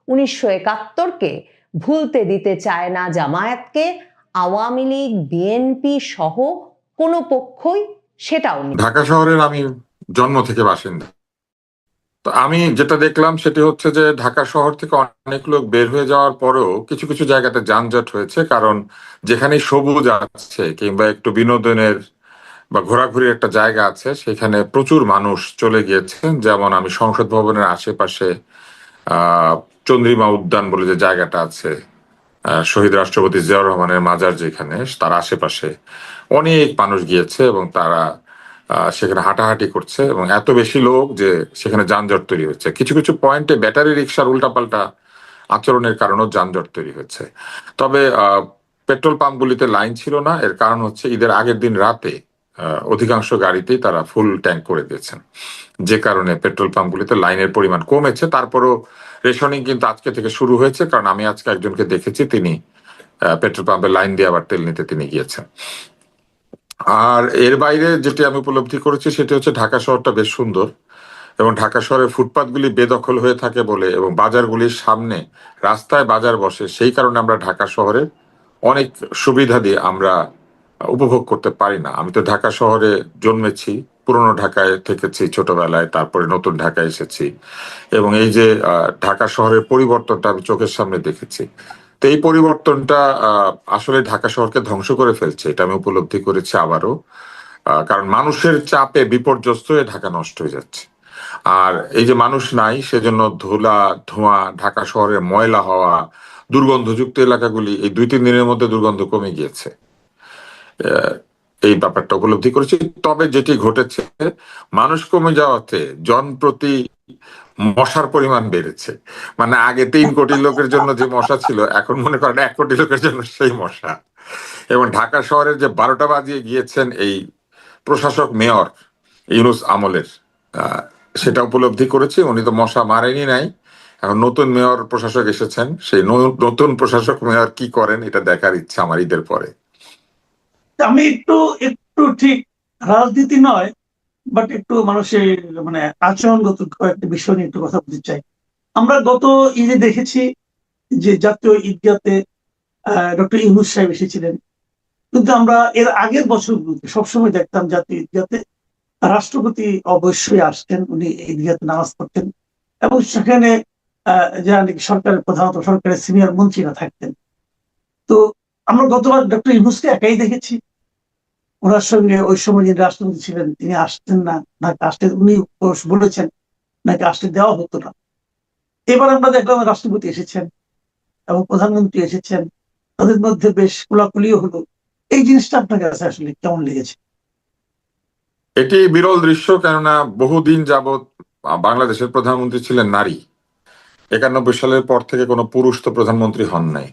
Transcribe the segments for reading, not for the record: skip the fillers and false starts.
1971কে ভুলতে দিতে চায় না জামায়াতকে আওয়ামী লীগ, বিএনপি সহ কোনো পক্ষই, সেটাও। ঢাকা শহরের আমি জন্ম থেকে বাসিন্দা, তো আমি যেটা দেখলাম সেটি হচ্ছে যে ঢাকা শহর থেকে অনেক লোক বের হয়ে যাওয়ার পরেও কিছু কিছু জায়গাতে যানজট হয়েছে, কারণ যেখানে সবুজ আছে কিংবা একটু বিনোদনের বা ঘোরাঘুরির একটা জায়গা আছে সেখানে প্রচুর মানুষ চলে গিয়েছেন। যেমন আমি সংসদ ভবনের আশেপাশে আহ চন্দ্রিমা উদ্যান বলে যে জায়গাটা আছে, শহীদ রাষ্ট্রপতি জিয়াউর রহমানের মাজার যেখানে, তার আশেপাশে অনেক মানুষ গিয়েছে এবং তারা সেখানে হাঁটাহাঁটি করছে এবং এত বেশি লোক যে সেখানে যানজট তৈরি হচ্ছে। কিছু কিছু পয়েন্টে ব্যাটারি রিক্সার উল্টাপাল্টা আচরণের কারণেও যানজট তৈরি হচ্ছে। তবে পেট্রোল পাম্পগুলিতে লাইন ছিল না, এর কারণ হচ্ছে ঈদের আগের দিন রাতে অধিকাংশ গাড়িতেই তারা ফুল ট্যাঙ্ক করে দিয়েছেন, যে কারণে পেট্রোল পাম্পগুলিতে লাইনের পরিমাণ কমেছে। তারপরও রেশনিং কিন্তু আজকে থেকে শুরু হয়েছে, কারণ আমি আজকে একজনকে দেখেছি তিনি পেট্রোল পাম্পে লাইন দিয়ে আবার তেল নিতে তিনি গিয়েছেন। আর এর বাইরে যেটি আমি উপলব্ধি করেছি সেটি হচ্ছে ঢাকা শহরটা বেশ সুন্দর এবং ঢাকা শহরের ফুটপাতগুলি বেদখল হয়ে থাকে বলে এবং বাজারগুলির সামনে রাস্তায় বাজার বসে, সেই কারণে আমরা ঢাকা শহরে অনেক সুবিধা দিয়ে আমরা উপভোগ করতে পারি না। আমি তো ঢাকা শহরে জন্মেছি, পুরনো ঢাকায় থেকেছি ছোটবেলায়, তারপরে নতুন ঢাকায় এসেছি এবং এই যে ঢাকা শহরের পরিবর্তনটা আমি চোখের সামনে দেখেছি। তো এই পরিবর্তনটা আসলে ঢাকা শহরকে ধ্বংস করে ফেলছে, এটা আমি উপলব্ধি করেছি আবারও। কারণ মানুষের চাপে বিপর্যস্ত হয়ে ঢাকা নষ্ট হয়ে যাচ্ছে। আর এই যে মানুষ নাই সেজন্য ধুলা, ধোঁয়া, ঢাকা শহরের ময়লা হওয়া, দুর্গন্ধযুক্ত এলাকাগুলি এই 2-3 দিনের মধ্যে দুর্গন্ধ কমে গিয়েছে। এই ব্যাপারটা উপলব্ধি করেছি। তবে যেটি ঘটেছে, মানুষ কমে যাওয়াতে জনপ্রতি মশার পরিমাণ বেড়েছে। মানে আগে 3 কোটি লোকের জন্য যে মশা ছিল, এখন মনে করেন 1 কোটি লোকের জন্য সেই মশা। এবং ঢাকা শহরের যে 12টা বাজিয়ে গিয়েছেন এই প্রশাসক মেয়র ইউনূস আমলের, সেটা উপলব্ধি করেছি। উনি তো মশা মারেনি নাই, এখন নতুন মেয়র প্রশাসক এসেছেন, সেই নতুন প্রশাসক মেয়র কি করেন এটা দেখার ইচ্ছা আমার ঈদের পরে। আমি একটু একটু ঠিক রাজনীতি নয়, বাট একটু মানুষের মানে আচরণগত কয়েকটা বিষয় নিয়ে একটু কথা বলতে চাই। আমরা গত ঈদে দেখেছি যে জাতীয় ঈদগাতে ডক্টর ইউনূস সাহেব এসেছিলেন, কিন্তু আমরা এর আগের বছরগুলোতে সবসময় দেখতাম জাতীয় ঈদগাতে রাষ্ট্রপতি অবশ্যই আসতেন, উনি ঈদগাতে নামাজ পড়তেন এবং সেখানে যারা নাকি সরকারের প্রধানত সরকারের সিনিয়র মন্ত্রীরা থাকতেন। তো আমরা গতবার ডক্টর ইউনূসকে একাই দেখেছি, ওনার সঙ্গে ওই সময় যিনি রাষ্ট্রপতি ছিলেন তিনি আসতেন না, নাকি আসতে উনি বলেছেন নাকি আসতে দেওয়া হতো না। এবার আমরা দেখলাম রাষ্ট্রপতি এসেছেন এবং প্রধানমন্ত্রী এসেছেন, তাদের মধ্যে বেশ কোলাকুলিও হলো। এই জিনিসটা আপনার কাছে আসলে কেমন লেগেছে? এটি বিরল দৃশ্য, কেননা বহুদিন যাবৎ বাংলাদেশের প্রধানমন্ত্রী ছিলেন নারী। 91 সালের পর থেকে কোনো পুরুষ তো প্রধানমন্ত্রী হন নাই।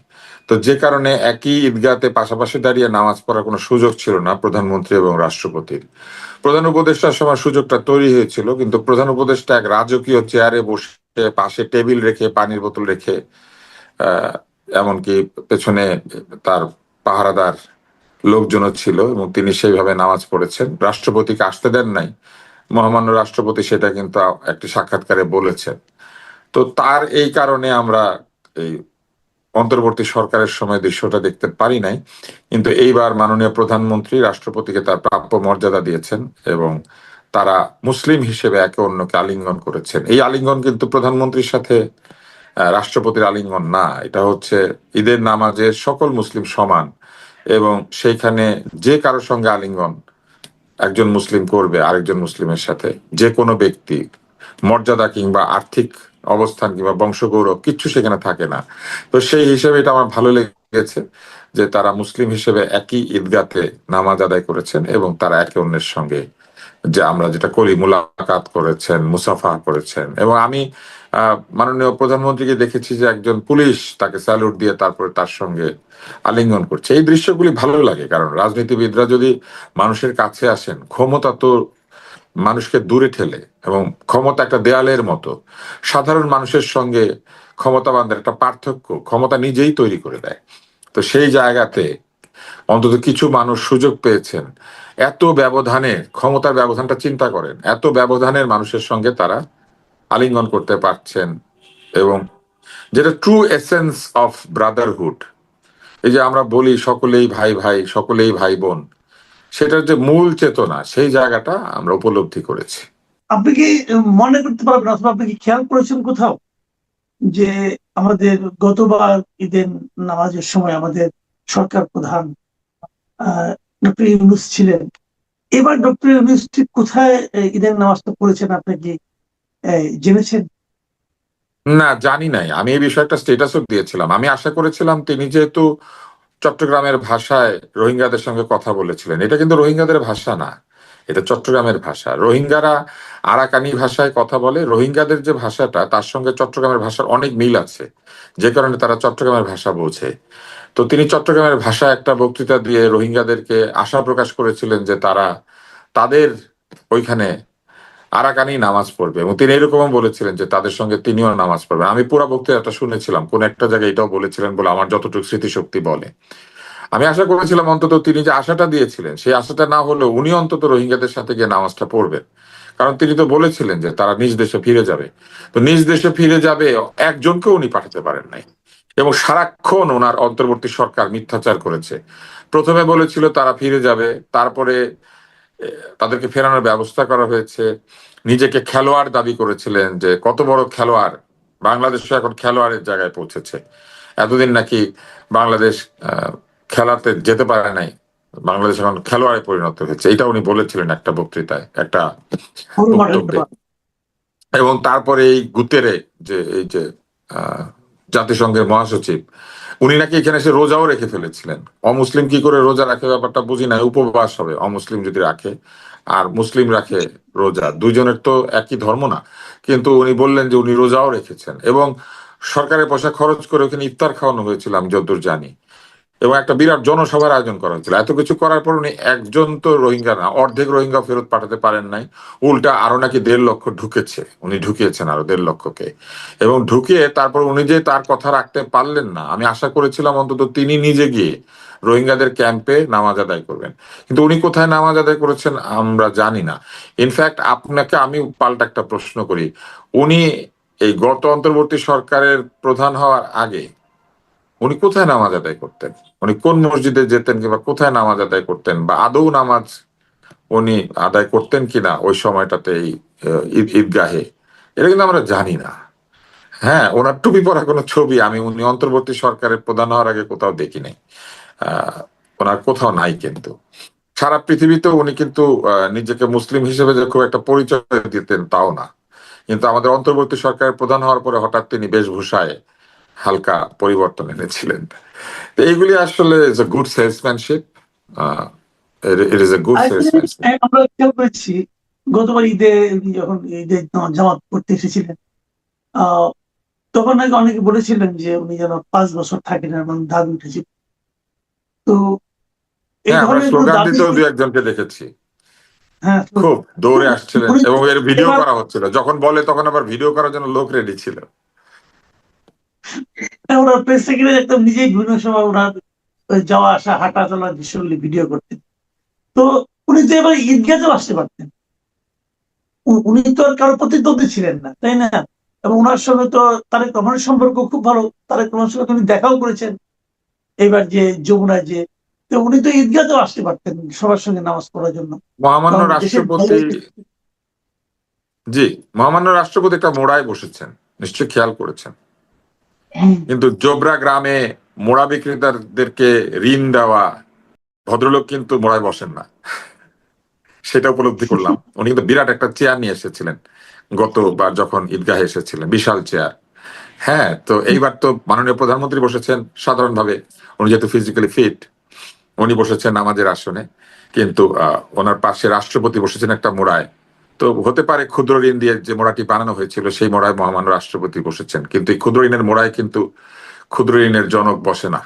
তো যে কারণে একই ঈদগাতে পাশাপাশি দাঁড়িয়ে নামাজ পড়ার কোনো সুযোগ ছিল না প্রধানমন্ত্রী এবং রাষ্ট্রপতির। প্রধান উপদেষ্টার সময় সুযোগটা তৈরি হয়েছিল, কিন্তু প্রধান উপদেষ্টা এক রাজকীয় চেয়ারে বসে, পাশে টেবিল রেখে, পানির বোতল রেখে, এমনকি পেছনে তার পাহারাদার লোকজনও ছিল এবং তিনি সেইভাবে নামাজ পড়েছেন। রাষ্ট্রপতিকে আসতে দেন নাই, মহামান্য রাষ্ট্রপতি সেটা কিন্তু একটি সাক্ষাৎকারে বলেছেন। তো তার এই কারণে আমরা এই অন্তর্বর্তী সরকারের সময় দৃশ্যটা দেখতে পারি নাই, কিন্তু এইবার মাননীয় প্রধানমন্ত্রী রাষ্ট্রপতিকে তার প্রাপ্য মর্যাদা দিয়েছেন এবং তারা মুসলিম হিসেবে একে অন্যকে আলিঙ্গন করেছেন। এই আলিঙ্গন কিন্তু প্রধানমন্ত্রীর সাথে রাষ্ট্রপতির আলিঙ্গন না, এটা হচ্ছে ঈদের নামাজে সকল মুসলিম সমান এবং সেইখানে যে কারোর সঙ্গে আলিঙ্গন একজন মুসলিম করবে আরেকজন মুসলিমের সাথে, যে কোনো ব্যক্তি মর্যাদা কিংবা আর্থিক অবস্থান কিংবা বংশগৌরব কিচ্ছু সেখানে থাকে না। তো সেই হিসেবে এটা আমার ভালো লেগেছে যে তারা মুসলিম হিসেবে একই ঈদগাতে নামাজ আদায় করেছেন এবং তারা একে অন্যের সঙ্গে যে আমরা যেটা করি মুলাকাত করেছেন, মুসাফা করেছেন। এবং আমি মাননীয় প্রধানমন্ত্রীকে দেখেছি যে একজন পুলিশ তাকে স্যালুট দিয়ে তারপরে তার সঙ্গে আলিঙ্গন করছে। এই দৃশ্যগুলি ভালো লাগে, কারণ রাজনীতিবিদরা যদি মানুষের কাছে আসেন, ক্ষমতা তো মানুষকে দূরে ঠেলে এবং ক্ষমতা একটা দেয়ালের মতো, সাধারণ মানুষের সঙ্গে ক্ষমতাবানদের একটা পার্থক্য ক্ষমতা নিজেই তৈরি করে দেয়। তো সেই জায়গাতে অন্তত কিছু মানুষ সুযোগ পেয়েছেন, এত ব্যবধানে, ক্ষমতার ব্যবধানটা চিন্তা করেন, এত ব্যবধানের মানুষের সঙ্গে তারা আলিঙ্গন করতে পারছেন এবং যেটা ট্রু এসেন্স অফ ব্রাদারহুড, এই যে আমরা বলি সকলেই ভাই ভাই, সকলেই ভাই বোন, সেটার যে মূল চেতনা, সেই জায়গাটা আমরা উপলব্ধি করেছি। আপনি কি মনে করতে পারবেন অথবা আপনি কি খেয়াল করেছেন কোথাও যে আমাদের গতবার ঈদের নামাজের সময় আমাদের সরকার প্রধান ডক্টর ইউনূস ছিলেন, এবার ডক্টর ইউনূস ঠিক কোথায় ঈদের নামাজটা পড়েছেন আপনি কি জেনেছেন? না, জানি নাই। আমি এই বিষয়টা স্টেটাসও দিয়েছিলাম। আমি আশা করেছিলাম তিনি যেহেতু চট্টগ্রামের ভাষায় রোহিঙ্গাদের সঙ্গে কথা বলেছিলেন, এটা কিন্তু রোহিঙ্গাদের ভাষা না, এটা চট্টগ্রামের ভাষা। রোহিঙ্গারা আরাকানি ভাষায় কথা বলে। রোহিঙ্গাদের যে ভাষাটা, তার সঙ্গে চট্টগ্রামের ভাষার অনেক মিল আছে, যে কারণে তারা চট্টগ্রামের ভাষা বোঝে। তো তিনি চট্টগ্রামের ভাষায় একটা বক্তৃতা দিয়ে রোহিঙ্গাদেরকে আশা প্রকাশ করেছিলেন যে তারা তাদের ওইখানে আরাকানি নামাজ পড়বে, এবং তিনি এরকমও বলেছিলেন যে তাদের সঙ্গে তিনিও নামাজ পড়বেন। আমি পুরো বক্তৃতাটা শুনেছিলাম, কোন একটা জায়গায় এটাও বলেছিলেন বলে আমার যতটুকু স্মৃতিশক্তি বলে। আমি আশা করেছিলাম অন্তত তিনি যে আশাটা দিয়েছিলেন, সেই আশাটা না হলেও উনি অন্তত রোহিঙ্গাদের সাথে গিয়ে নামাজটা পড়বেন। কারণ তিনি তো বলেছিলেন যে তারা নিজ দেশে ফিরে যাবে। তো নিজ দেশে ফিরে যাবে, একজনকেও উনি পাঠাতে পারেন নাই। এবং সারাক্ষণ ওনার অন্তর্বর্তী সরকার মিথ্যাচার করেছে। প্রথমে বলেছিল তারা ফিরে যাবে, তারপরে তাদেরকে ফেরানোর ব্যবস্থা করা হয়েছে। নিজেকে খেলোয়াড় দাবি করেছিলেন, যে কত বড় খেলোয়াড়, বাংলাদেশ এখন খেলোয়াড়ের জায়গায় পৌঁছেছে। এতদিন নাকি বাংলাদেশ খেলাতে যেতে পারে নাই, বাংলাদেশ এখন খেলোয়াড়ে পরিণত হয়েছে, এটা উনি বলেছিলেন একটা বক্তৃতায়, একটা বক্তব্যে। এবং তারপরে এই গুতেরে, যে এই যে জাতিসংঘের মহাসচিব, উনি নাকি এখানে এসে রোজাও রেখে ফেলেছিলেন। অমুসলিম কি করে রোজা রাখে ব্যাপারটা বুঝি না, উপবাস হবে অমুসলিম যদি রাখে, আর মুসলিম রাখে রোজা, দুইজনের তো একই ধর্ম না। কিন্তু উনি বললেন যে উনি রোজাও রেখেছেন, এবং সরকারের পয়সা খরচ করে ওখানে ইফতার খাওয়ানো হয়েছিল আমি যতদূর জানি, এবং একটা বিরাট জনসভার আয়োজন করা হয়েছিল। এত কিছু করার পর উনি একজন তো রোহিঙ্গা না, অর্ধেক রোহিঙ্গা ফেরত পাঠাতে পারেন নাই। উল্টা আরো নাকি 1.5 লক্ষ ঢুকেছে, উনি ঢুকিয়েছেন আরো 1.5 লক্ষকে। এবং ঢুকিয়ে তারপর উনি যে তার কথা রাখতে পারলেন না, আমি আশা করেছিলাম অন্তত তিনি নিজে গিয়ে রোহিঙ্গাদের ক্যাম্পে নামাজ আদায় করবেন। কিন্তু উনি কোথায় নামাজ আদায় করেছেন আমরা জানি না। ইনফ্যাক্ট আপনাকে আমি পাল্টা একটা প্রশ্ন করি, উনি এই গত অন্তর্বর্তী সরকারের প্রধান হওয়ার আগে উনি কোথায় নামাজ আদায় করতেন? উনি কোন মসজিদে যেতেন, কিংবা কোথায় নামাজ আদায় করতেন, বা আদৌ নামাজ উনি আদায় করতেন কিনা ওই সময়টাতে এই ঈদগাহে, এটা কিন্তু আমরা জানি না। হ্যাঁ, ওনার টুপি পরা কোনো ছবি আমি উনি অন্তর্বর্তী সরকারের প্রধান হওয়ার আগে কোথাও দেখি নাই। ওনার কোথাও নাই। কিন্তু সারা পৃথিবীতে উনি কিন্তু নিজেকে মুসলিম হিসেবে যে খুব একটা পরিচয় দিতেন তাও না। কিন্তু আমাদের অন্তর্বর্তী সরকারের প্রধান হওয়ার পরে হঠাৎ তিনি বেশভূষায় হালকা পরিবর্তন এনেছিলেন। তো এইগুলি আসলে is a good salesmanship. It is a good salesmanship. আমরা খেয়াল করেছি গতবার ঈদে উনি যখন ঈদে জামাত পড়তে এসেছিলেন, তখন নাকি অনেকে বলেছিলেন যে উনি যেন 5 বছর থাকেন, এবং দাবি উঠেছিল। তো এই হ্যাঁ, আমরা ধরনের কোনো স্লোগান দাবি, দিতেও 2-1 জনকে দেখেছি, হ্যাঁ, খুব দৌড়ে আসছিলেন, উনি এবং এর ভিডিও এবার করা হচ্ছিল। যখন বলে তখন আবার ভিডিও করার জন্য লোক রেডি ছিল। ওনার প্রেস সেক্রেটারি একদম নিজেই বিভিন্ন সময় ওনার যাওয়া আসা হাঁটা চলার দৃশ্যগুলি ভিডিও করতেন। তো উনি তো এবার ঈদগাহেও আসতে পারতেন, উনি তো আর কারো প্রতিদ্বন্দ্বী ছিলেন না, তাই না? এবং ওনার সঙ্গে তো তারেক রহমানের সম্পর্ক খুব ভালো, তারেক রহমানের সঙ্গে তিনি দেখাও করেছেন এবার যে যমুনায় যে। তো উনি তো ঈদগাহেও আসতে পারতেন সবার সঙ্গে নামাজ পড়ার জন্য, মহামান্য কারণ দেশের রাষ্ট্রপতি, জি, মহামান্য রাষ্ট্রপতি একটা মোড়ায় বসেছেন, নিশ্চয়ই খেয়াল করেছেন। কিন্তু জোবরা গ্রামে মোড়া বিক্রেতাদেরকে ঋণ দেওয়া ভদ্রলোক কিন্তু মোড়ায় বসেন না, সেটা উপলব্ধি করলাম। উনি কিন্তু বিরাট একটা চেয়ার নিয়ে এসেছিলেন গতবার যখন ঈদগাহে এসেছিলেন, বিশাল চেয়ার। হ্যাঁ, তো এইবার তো মাননীয় প্রধানমন্ত্রী বসেছেন সাধারণভাবে, উনি যেহেতু ফিজিক্যালি ফিট, উনি বসেছেন নামাজের আসনে। কিন্তু ওনার পাশে রাষ্ট্রপতি বসেছেন একটা মোড়ায়। তো হতে পারে ক্ষুদ্র ঋণ দিয়ে যে মোড়াটি বানানো হয়েছিল সেই মোড়ায় মহামান্য রাষ্ট্রপতি বসেছেন, কিন্তু এই ক্ষুদ্র ঋণের মোড়ায় কিন্তু ক্ষুদ্র ঋণের জনক বসে না।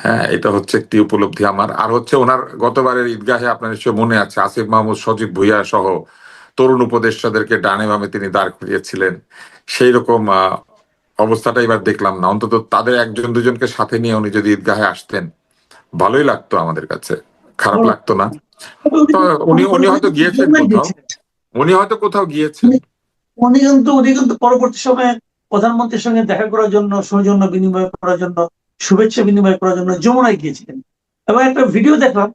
হ্যাঁ, এটা হচ্ছে একটি উপলব্ধি আমার। আর হচ্ছে ওনার গতবারের ঈদগাহে আপনার নিশ্চয় মনে আছে, আসিফ মাহমুদ, সজীব ভুইয়া সহ তরুণ উপদেষ্টাদেরকে ডানে বামে তিনি দাঁড় করিয়েছিলেন। সেই রকম অবস্থাটা এবার দেখলাম না। অন্তত তাদের 1-2জনকে সাথে নিয়ে উনি যদি ঈদগাহে আসতেন, ভালোই লাগতো আমাদের কাছে, খারাপ লাগতো না। তো উনি উনি হয়তো গিয়েছেন কোথাও, উনি হয়তো কোথাও গিয়েছেন। উনি কিন্তু পরবর্তী সময়ে প্রধানমন্ত্রীর সঙ্গে দেখা করার জন্য, সৌজন্য বিনিময় করার জন্য, শুভেচ্ছা বিনিময় করার জন্য যমুনায় গিয়েছিলেন। এবং একটা ভিডিও দেখলাম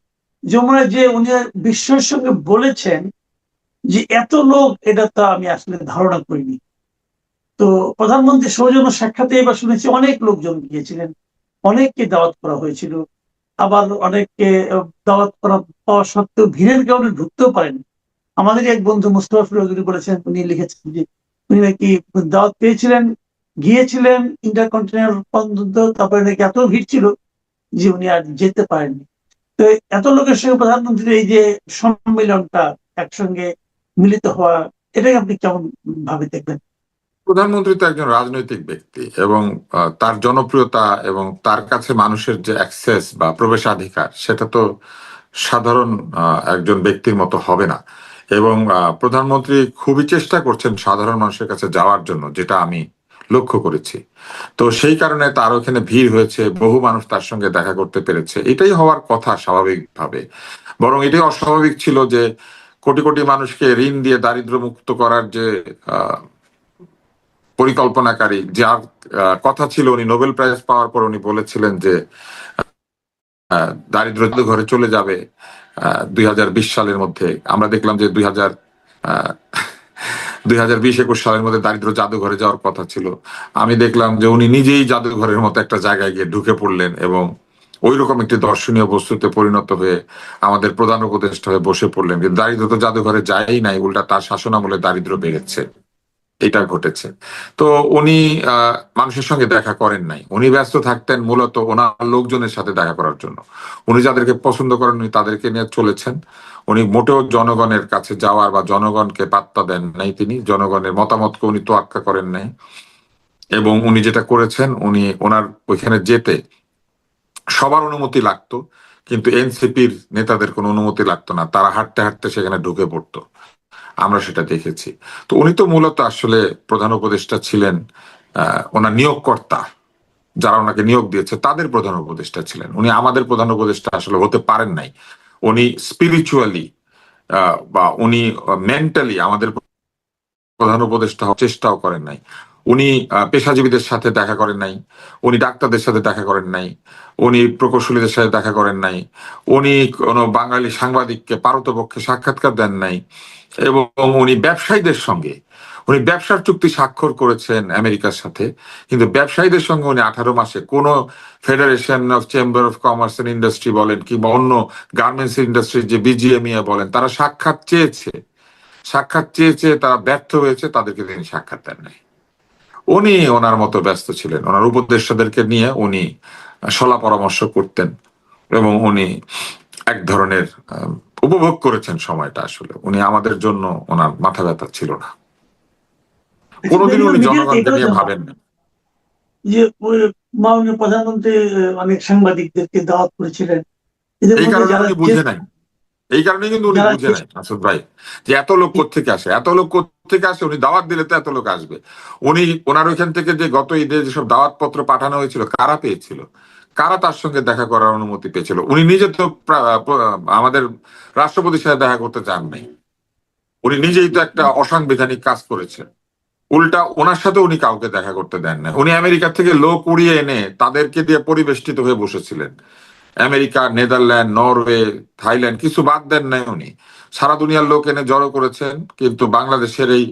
যমুনায়, যে উনি বিস্ময়ের সঙ্গে বলেছেন যে এত লোক, এটা তো আমি আসলে ধারণা করিনি। তো প্রধানমন্ত্রীর সৌজন্য সাক্ষাতে এবার শুনেছি অনেক লোকজন গিয়েছিলেন, অনেককে দাওয়াত করা হয়েছিল, আবার অনেককে দাওয়াত করা পাওয়া সত্ত্বেও ভিড়ের কারণে ঢুকতেও পারেন। আমাদের এক বন্ধু মুস্তফা ফিরোজী বলেছেন, উনি লিখেছেন যে উনি নাকি দাওয়াত পেয়েছিলেন, গিয়েছিলেন ইন্টারকন্টিনেন্টাল পর্যন্ত, তারপরে নাকি এত ভিড় ছিল যে উনি আর যেতে পারেননি। তো এত লোকের সঙ্গে প্রধানমন্ত্রীর এই যে সম্মেলনটা, একসঙ্গে মিলিত হওয়া, এটাকে আপনি কেমন ভাবে দেখবেন? প্রধানমন্ত্রী তো একজন রাজনৈতিক ব্যক্তি এবং তার জনপ্রিয়তা এবং তার কাছে মানুষের যে অ্যাক্সেস বা প্রবেশাধিকার, সেটা তো সাধারণ একজন ব্যক্তির মতো হবে না। এবং প্রধানমন্ত্রী খুবই চেষ্টা করছেন সাধারণ মানুষের কাছে যাওয়ার জন্য, যেটা আমি লক্ষ্য করেছি। তো সেই কারণে তার ওখানে ভিড় হয়েছে, বহু মানুষ তার সঙ্গে দেখা করতে পেরেছে, এটাই হওয়ার কথা স্বাভাবিকভাবে। বরং এটাই অস্বাভাবিক ছিল যে কোটি কোটি মানুষকে ঋণ দিয়ে দারিদ্র্য মুক্ত করার যে পরিকল্পনাকারী, যার কথা ছিল, উনি নোবেল প্রাইজ পাওয়ার পর উনি বলেছিলেন যে দারিদ্র ঘরে চলে যাবে 2020 সালের মধ্যে। আমরা দেখলাম যে 2020-21 সালের মধ্যে দারিদ্র জাদুঘরে যাওয়ার কথা ছিল। আমি দেখলাম যে উনি নিজেই জাদুঘরের মতো একটা জায়গায় গিয়ে ঢুকে পড়লেন এবং ওই রকম একটি দর্শনীয় বস্তুতে পরিণত হয়ে আমাদের প্রধান উপদেষ্টা হয়ে বসে পড়লেন। কিন্তু দারিদ্র তো জাদুঘরে যায়ই নাই, উল্টা তার শাসনামলে দারিদ্র বেড়েছে, এটা ঘটেছে। তো উনি মানুষের সঙ্গে দেখা করেন নাই, উনি ব্যস্ত থাকতেন মূলত ওনার লোকজনের সাথে দেখা করার জন্য। উনি যাদেরকে পছন্দ করেন উনি তাদেরকে নিয়ে চলেছেন। উনি মোটেও জনগণের কাছে যাওয়ার বা জনগণকে পাত্তা দেন নাই, তিনি জনগণের মতামতকে উনি তোয়াক্কা করেন নাই। এবং উনি যেটা করেছেন, উনি ওনার ওইখানে যেতে সবার অনুমতি লাগতো, কিন্তু এনসিপির নেতাদের কোনো অনুমতি লাগতো না, তারা হাঁটতে হাঁটতে সেখানে ঢুকে পড়তো, আমরা সেটা দেখেছি। তো উনি তো মূলত আসলে প্রধান উপদেষ্টা ছিলেন, ওনার নিয়োগকর্তা যারা ওনাকে নিয়োগ দিয়েছে তাদের প্রধান উপদেষ্টা ছিলেন। উনি আমাদের প্রধান উপদেষ্টা আসলে হতে পারেন নাই। উনি স্পিরিচুয়ালি বা উনি মেন্টালি আমাদের প্রধান উপদেষ্টা হওয়ার চেষ্টাও করেন নাই। উনি পেশাজীবীদের সাথে দেখা করেন নাই, উনি ডাক্তারদের সাথে দেখা করেন নাই, উনি প্রকৌশলীদের সাথে দেখা করেন নাই, উনি কোনো বাঙালি সাংবাদিককে পারতপক্ষে সাক্ষাৎকার দেন নাই। এবং উনি ব্যবসায়ীদের সঙ্গে, উনি ব্যবসার চুক্তি স্বাক্ষর করেছেন আমেরিকার সাথে, কিন্তু ব্যবসায়ীদের সঙ্গে উনি 18 মাসে কোন federation of chamber of commerce and industry বলেন কিংবা অন্য গার্মেন্টস ইন্ডাস্ট্রি যে বিজিএমইএ বলেন, তারা সাক্ষাৎ চেয়েছে, তারা ব্যর্থ হয়েছে, তাদেরকে তিনি সাক্ষাৎ দেন নাই। উনি ওনার মতো ব্যস্ত ছিলেন, ওনার উপদেষ্টাদেরকে নিয়ে উনি সলা পরামর্শ করতেন এবং উনি এক ধরনের উপভোগ করেছেন সময়টা। আসলে উনি আমাদের জন্য ওনার মাথা ব্যথা ছিল না, কোনোদিন উনি জনগণকে নিয়ে ভাবেন না। যে মাননীয় প্রধানমন্ত্রী অনেক সাংবাদিকদেরকে দাওয়াত করেছিলেন, এদের এই মধ্যে কারণে যারা উনি বুঝে নাই, এই কারণে কিন্তু উনি বুঝে নাই মাসুদ ভাই, যে এত লোক কোত্থেকে আসে, এত লোক কোত্থেকে আসে। উনি দাওয়াত দিলে তো এত লোক আসবে। উনি ওনার ওইখান থেকে যে গত ঈদে যেসব দাওয়াত পত্র পাঠানো হয়েছিল, কারা পেয়েছিল, কারা তার সঙ্গে দেখা করার অনুমতি পেয়েছিল? উনি নিজে তো আমাদের রাষ্ট্রপতির সাথে দেখা করতে চান নাই। উনি নিজেই তো একটা অসাংবিধানিক কাজ করেছেন। উল্টা ওনার সাথে উনি কাউকে দেখা করতে দেন না। উনি আমেরিকা থেকে লোক উড়িয়ে এনে তাদেরকে দিয়ে পরিবেষ্টিত হয়ে বসেছিলেন। আমেরিকা, নেদারল্যান্ড, নরওয়ে, থাইল্যান্ড কিছু বাদ দেন নাই। উনি সারা দুনিয়ার লোক এনে জড়ো করেছেন, কিন্তু বাংলাদেশের এই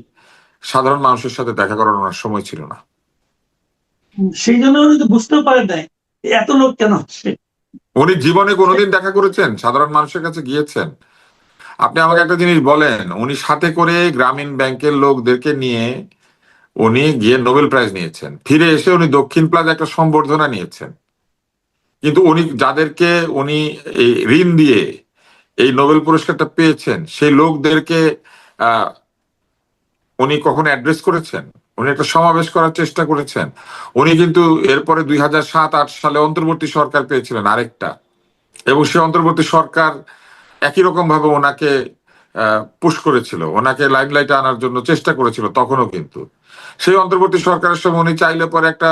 সাধারণ মানুষের সাথে দেখা করার ওনার সময় ছিল না। সেই জন্য উনি তো বুঝতেও পারেন নাই এত লোক কেন আসছে। উনি জীবনে কোনোদিন দেখা করেছেন, সাধারণ মানুষের কাছে গিয়েছেন? আপনি আমাকে একটা জিনিস বলেন, উনি সাথে করে গ্রামীণ ব্যাংকের লোকদেরকে নিয়ে উনি গিয়ে নোবেল প্রাইজ নিয়েছেন, ফিরে এসে উনি দক্ষিণ প্লাজা একটা সম্বর্ধনা নিয়েছেন, কিন্তু উনি যাদেরকে উনি এই ঋণ দিয়ে এই নোবেল পুরস্কারটা পেয়েছেন, সেই লোকদেরকে আহ উনি কখনো অ্যাড্রেস করেছেন? উনি একটা সমাবেশ করার চেষ্টা করেছেন? উনি কিন্তু এরপরে 2007-8 সালে অন্তর্বর্তী সরকার পেয়েছিলেন আরেকটা, এবং সে অন্তর্বর্তী সরকার একই রকম ভাবে ওনাকে পুশ করেছিল, ওনাকে লাইমলাইটে আনার জন্য চেষ্টা করেছিল তখনও। কিন্তু সেই অন্তর্বর্তী সরকারের সময় উনি চাইলে পরে একটা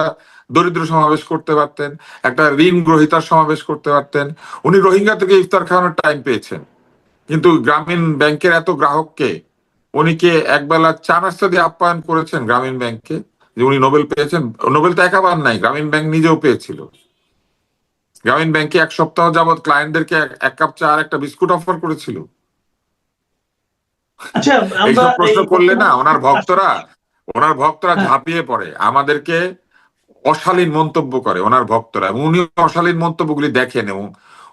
দরিদ্র সমাবেশ করতে পারতেন, একটা ঋণ গ্রহীতার সমাবেশ করতে পারতেন। উনি রোহিঙ্গা থেকে ইফতার খাওয়ানোর টাইম পেয়েছেন, কিন্তু গ্রামীণ ব্যাংকের এত গ্রাহককে উনি কি একবেলা চা নাস্তা দিয়ে আপ্যায়ন করেছেন গ্রামীণ ব্যাংকে? যে উনি নোবেল পেয়েছেন? নোবেল তো একাবার নাই, গ্রামীণ ব্যাংক নিজেও পেয়েছিল। গ্রামীণ ব্যাংকে 1 সপ্তাহ যাবৎ ক্লায়েন্টদেরকে 1 কাপ চা আর একটা বিস্কুট অফার করেছিল। আচ্ছা, আমরা এইসব এই প্রশ্ন করলে না ওনার ভক্তরা হ্যাঁ, ঝাঁপিয়ে পড়ে, আমাদেরকে অশালীন মন্তব্য করে ওনার ভক্তরা, এবং উনি অশালীন মন্তব্যগুলি দেখেন এবং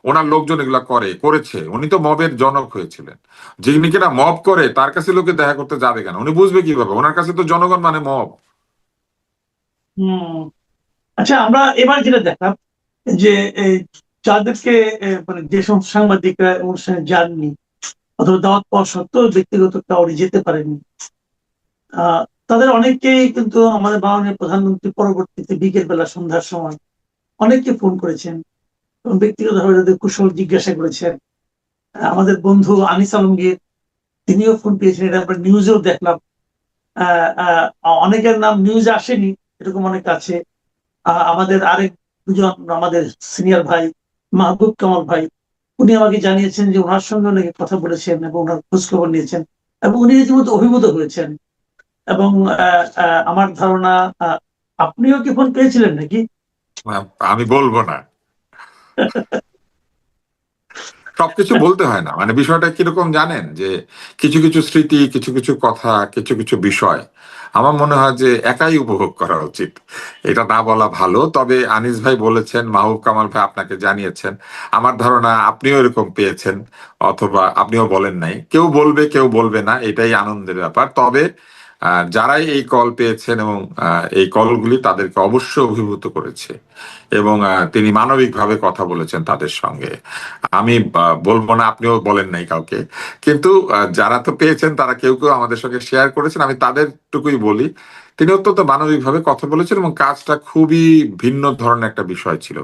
ওনার লোকজন এগুলা করেছে। উনি তো মবের জনক হয়েছিলেন। যিনি কিনা মব করে তার কাছে লোকে দেখা করতে যাবে কেন? উনি বুঝবে কিভাবে? ওনার কাছে তো জনগণ মানে মব। হুম, আচ্ছা, আমরা এবার যেটা দেখলাম যে এই যাদেরকে মানে যে সমস্ত সাংবাদিকরা অনুষ্ঠানে যাননি অথবা দাওয়াত পাওয়া সত্ত্বেও ব্যক্তিগত কাউরি যেতে পারেনি, তাদের অনেকেই কিন্তু আমাদের মাননীয় প্রধানমন্ত্রী পরবর্তীতে বিকেল বেলা সন্ধ্যার সময় অনেককে ফোন করেছেন এবং ব্যক্তিগতভাবে তাদের কুশল জিজ্ঞাসা করেছেন। আমাদের বন্ধু আনিস আলমগীর, তিনিও ফোন পেয়েছেন, এটা আমরা নিউজেও দেখলাম। আহ, আহ, অনেকের নাম নিউজে আসেনি, এরকম অনেক আছে। আমাদের আরেক দুজন আমাদের সিনিয়র ভাই মাহবুব কামাল ভাই, উনি আমাকে জানিয়েছেন যে ওনার সঙ্গে অনেকে কথা বলেছেন এবং ওনার খোঁজ খবর নিয়েছেন এবং উনি রীতিমতো অভিভূত হয়েছেন। এবং আমার ধারণা আহ, আপনিও কি ফোন পেয়েছিলেন নাকি? আমি বলবো না, সবকিছু বলতে হয় না। মানে বিষয়টা কিরকম জানেন, যে কিছু কিছু স্মৃতি, কিছু কিছু কথা, কিছু কিছু বিষয় আমার মনে হয় যে একাই উপভোগ করা উচিত, এটা না বলা ভালো। তবে আনিস ভাই বলেছেন, মাহবুব কামাল ভাই আপনাকে জানিয়েছেন, আমার ধারণা আপনিও এরকম পেয়েছেন, অথবা আপনিও বলেন নাই। কেউ বলবে কেউ বলবে না, এটাই আনন্দের ব্যাপার। তবে যারাই এই কল পেয়েছেন এবং এই কলগুলি তাদেরকে অবশ্যই অভিভূত করেছে, এবং তিনি মানবিকভাবে কথা বলেছেন তাদের সঙ্গে। আমি বলবো না আপনিও বলেন নাই কাউকে, কিন্তু যারা তো পেয়েছেন তারা কেউ কেউ আমাদের সঙ্গে শেয়ার করেছেন, আমি তাদের টুকুই বলি। তিনি অত্যন্ত মানবিকভাবে কথা বলেছেন এবং কাজটা খুবই ভিন্ন ধরনের একটা বিষয় ছিল।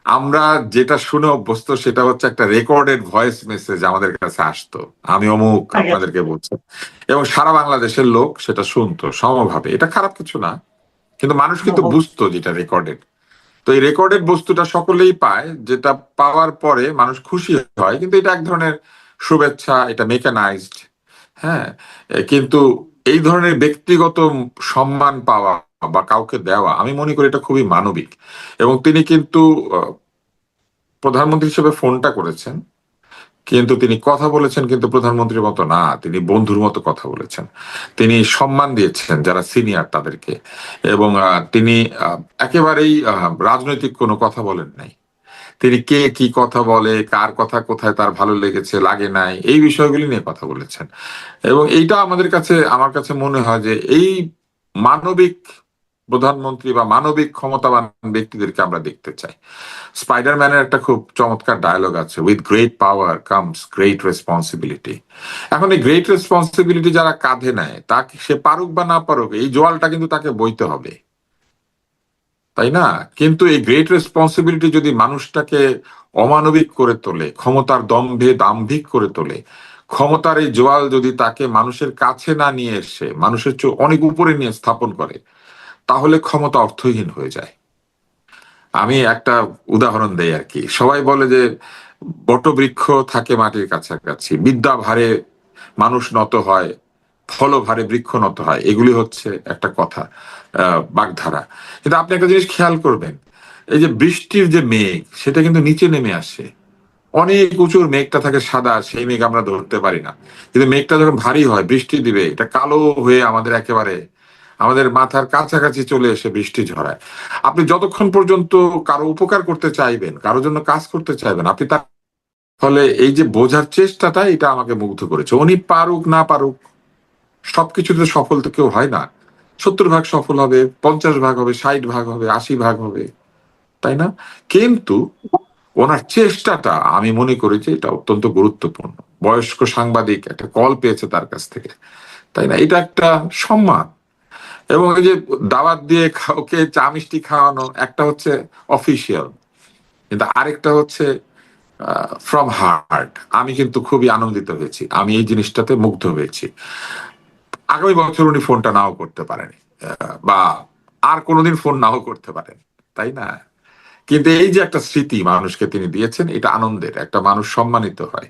আমরা যেটা শুনে অভ্যস্ত সেটা হচ্ছে একটা রেকর্ডেড ভয়েস মেসেজ আমাদের কাছে আসতো, আমি অমুক আগে আপনাদেরকে বলছি, এবং সারা বাংলাদেশের লোক সেটা শুনতো সমভাবে। এটা খারাপ কিছু না, কিন্তু মানুষ কিন্তু বুঝতো যেটা রেকর্ডেড। তো এই রেকর্ডেড বস্তুটা সকলেই পায়, যেটা পাওয়ার পরে মানুষ খুশি হয়, কিন্তু এটা এক ধরনের শুভেচ্ছা, এটা মেকানাইজড। হ্যাঁ, কিন্তু এই ধরনের ব্যক্তিগত সম্মান পাওয়া বা কাউকে দেওয়া, আমি মনে করি এটা খুবই মানবিক। এবং তিনি কিন্তু প্রধানমন্ত্রী হিসেবে ফোনটা করেছেন, কিন্তু তিনি কথা বলেছেন কিন্তু প্রধানমন্ত্রীর মতো না, তিনি বন্ধুর মতো কথা বলেছেন। তিনি সম্মান দিয়েছেন যারা সিনিয়র তাদেরকে, এবং তিনি একেবারেই রাজনৈতিক কোনো কথা বলেন নাই। তিনি কে কি কথা বলে, কার কথা কোথায় তার ভালো লেগেছে লাগে নাই, এই বিষয়গুলি নিয়ে কথা বলেছেন। এবং এইটা আমার কাছে মনে হয় যে এই মানবিক প্রধানমন্ত্রী বা মানবিক ক্ষমতাবান ব্যক্তিদেরকে আমরা দেখতে চাই। স্পাইডারম্যানের একটা খুব চমৎকার ডায়লগ আছে, with great power comes great responsibility. এখন এই গ্রেট রেসপন্সিবিলিটি যারা কাঁধে নেয়, তাকে সে পারুক বা না পারুক, এই জোয়ালটা কিন্তু তাকে বইতে হবে, তাই না? কিন্তু এই গ্রেট রেসপন্সিবিলিটি যদি মানুষটাকে অমানবিক করে তোলে, ক্ষমতার দম্ভে দাম্ভিক করে তোলে, ক্ষমতার এই জোয়াল যদি তাকে মানুষের কাছে না নিয়ে এসে মানুষের চেয়ে অনেক উপরে নিয়ে স্থাপন করে, তাহলে ক্ষমতা অর্থহীন হয়ে যায়। আমি একটা উদাহরণ দেই আর কি। সবাই বলে যে বটবৃক্ষ থাকে মাটির কাছাকাছি, বিদ্যা ভারে মানুষ নত হয়, ফল ভারে বৃক্ষ নত হয়, এগুলি হচ্ছে একটা কথা, বাগধারা। কিন্তু আপনি একটা জিনিস খেয়াল করবেন, এই যে বৃষ্টির যে মেঘ, সেটা কিন্তু নিচে নেমে আসে। অনেক উঁচুর মেঘটা থাকে সাদা, সেই মেঘ আমরা ধরতে পারি না। কিন্তু মেঘটা যখন ভারী হয়, বৃষ্টি দিবে, এটা কালো হয়ে আমাদের মাথার কাছাকাছি চলে এসে বৃষ্টি ঝরায়। আপনি যতক্ষণ পর্যন্ত কারো উপকার করতে চাইবেন, কারোর জন্য কাজ করতে চাইবেন, আপনি তার ফলে এই যে বোঝার চেষ্টাটা, এটা আমাকে মুগ্ধ করেছে। উনি পারুক না পারুক, সবকিছুতে সফল তো কেউ হয় না। 70 ভাগ সফল হবে, 50 ভাগ হবে, 60 ভাগ হবে, 80 ভাগ হবে, তাই না? কিন্তু ওনার চেষ্টাটা আমি মনে করি যে এটা অত্যন্ত গুরুত্বপূর্ণ। বয়স্ক সাংবাদিক একটা কল পেয়েছে তার কাছ থেকে, তাই না? এটা একটা সম্মান। এবং এই যে দাওয়াত দিয়ে কাউকে চা মিষ্টি খাওয়ানো, একটা হচ্ছে অফিসিয়াল, কিন্তু আরেকটা হচ্ছে ফ্রম হার্ট। আমি কিন্তু খুবই আনন্দিত হয়েছি, আমি এই জিনিসটাতে মুগ্ধ হয়েছি। আগামী বছর উনি ফোনটা নাও করতে পারেন, বা আর কোনোদিন ফোন নাও করতে পারেন, তাই না? কিন্তু এই যে একটা স্মৃতি মানুষকে তিনি দিয়েছেন, এটা আনন্দের, একটা মানুষ সম্মানিত হয়,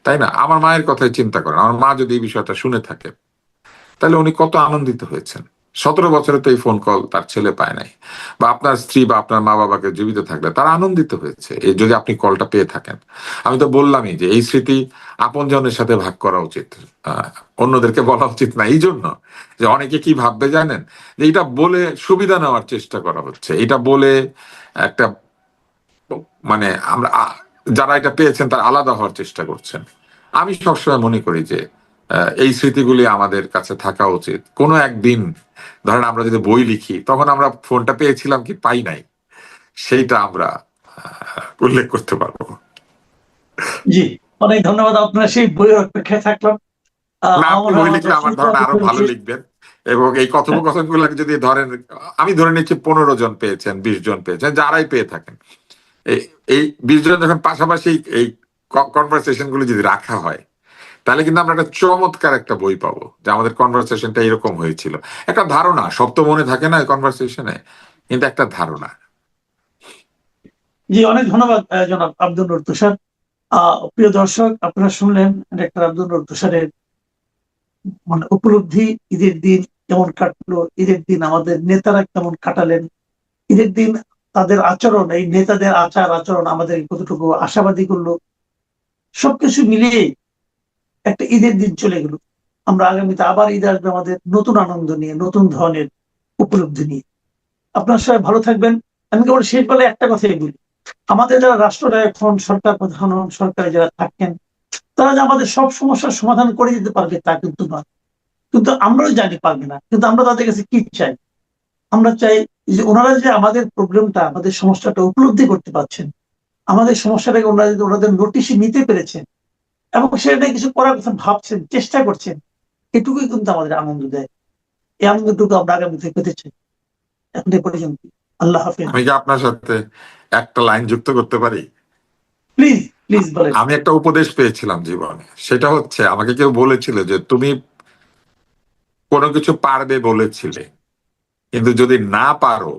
তাই না? আমার মায়ের কথাই চিন্তা করেন, আমার মা যদি এই বিষয়টা শুনে থাকে, তাহলে উনি কত আনন্দিত হয়েছেন। 17 বছরে তো এই ফোন কল তার ছেলে পায় নাই, বা আপনার স্ত্রী বা আপনার মা বাবাকে জীবিত থাকলে তারা আনন্দিত হয়েছে এই যদি আপনি কলটা পেয়ে থাকেন। আমি তো বললামই যে এই স্মৃতি আপনজনের সাথে ভাগ করা উচিত, আহ, অন্যদেরকে বলা উচিত না। এই জন্য যে অনেকে কি ভাববে জানেন, যে এটা বলে সুবিধা নেওয়ার চেষ্টা করা হচ্ছে, এটা বলে একটা মানে আমরা যারা এটা পেয়েছেন তারা আলাদা হওয়ার চেষ্টা করছেন। আমি সবসময় মনে করি যে এই স্মৃতিগুলি আমাদের কাছে থাকা উচিত। কোনো একদিন ধরেন আমরা যদি বই লিখি, তখন আমরা ফোনটা পেয়েছিলাম কি পাই নাই, সেইটা আমরা উল্লেখ করতে পারবো। জি, অনেক ধন্যবাদ। আপনার সেই বইয়ের অপেক্ষায় থাকলাম। না, আপনি বই লিখলে আমার ধারণা আরো ভালো দর্শকদের লিখবেন। এবং এই কথোপকথন গুলাকে যদি ধরেন, আমি ধরে নিচ্ছি 15 জন পেয়েছেন, 20 জন পেয়েছেন, যারাই পেয়ে থাকেন, এই এই 20 জন যখন পাশাপাশি এই কনভারসেশন গুলো যদি রাখা হয়, তাহলে কিন্তু আমরা একটা চমৎকার একটা বই পাবো, যে আমাদের কনভারসেশনটা এরকম হয়েছিল। একটা ধারণা, সব তো মনে থাকে না কনভারসেশনে, কিন্তু একটা ধারণা। জি, অনেক ধন্যবাদ জনাব আব্দুল নূর তুষার। প্রিয় দর্শক, আপনারা শুনলেন ডাক্তার আব্দুল নূর তুষারের মানে উপলব্ধি, ঈদের দিন কেমন কাটলো, ঈদের দিন আমাদের নেতারা কেমন কাটালেন, ঈদের দিন তাদের আচরণ, এই নেতাদের আচার আচরণ আমাদের কতটুকু আশাবাদী করলো। সবকিছু মিলিয়ে একটা ঈদের দিন চলে গেল। আমরা আগামীতে আবার ঈদ আসবে আমাদের নতুন আনন্দ নিয়ে, নতুন ধরনের উপলব্ধি নিয়ে। আপনার সবাই ভালো থাকবেন। আমি কেবল শেষ বেলায় একটা কথাই বলি, আমাদের যারা রাষ্ট্রনায়ক হন, সরকার প্রধান হন, সরকারে যারা থাকেন, তারা যে আমাদের সব সমস্যার সমাধান করে দিতে পারবে তা কিন্তু নয়। কিন্তু আমরাও জানি পারবে না, কিন্তু আমরা তাদের কাছে কি চাই? আমরা চাই যে ওনারা যে আমাদের প্রবলেমটা, আমাদের সমস্যাটা উপলব্ধি করতে পারছেন, আমাদের সমস্যাটাকে ওনারা যদি ওনাদের নোটিশে নিতে পেরেছেন এবং সেটা নিয়ে কিছু করার কথা ভাবছেন, চেষ্টা করছেন, এটুকুই কিন্তু আমাদের আনন্দ দেয়। এই আনন্দটুকু আমরা আগামীতে পেতে চাই। এখন এ পর্যন্ত। আল্লাহ হাফেজ। আমি কি আপনার সাথে একটা লাইন যুক্ত করতে পারি? প্লিজ প্লিজ বলেন। আমি একটা উপদেশ পেয়েছিলাম জীবনে, সেটা হচ্ছে, আমাকে কেউ বলেছিল যে তুমি কোনো কিছু পারবে বলেছিলে, কিন্তু যদি না পারো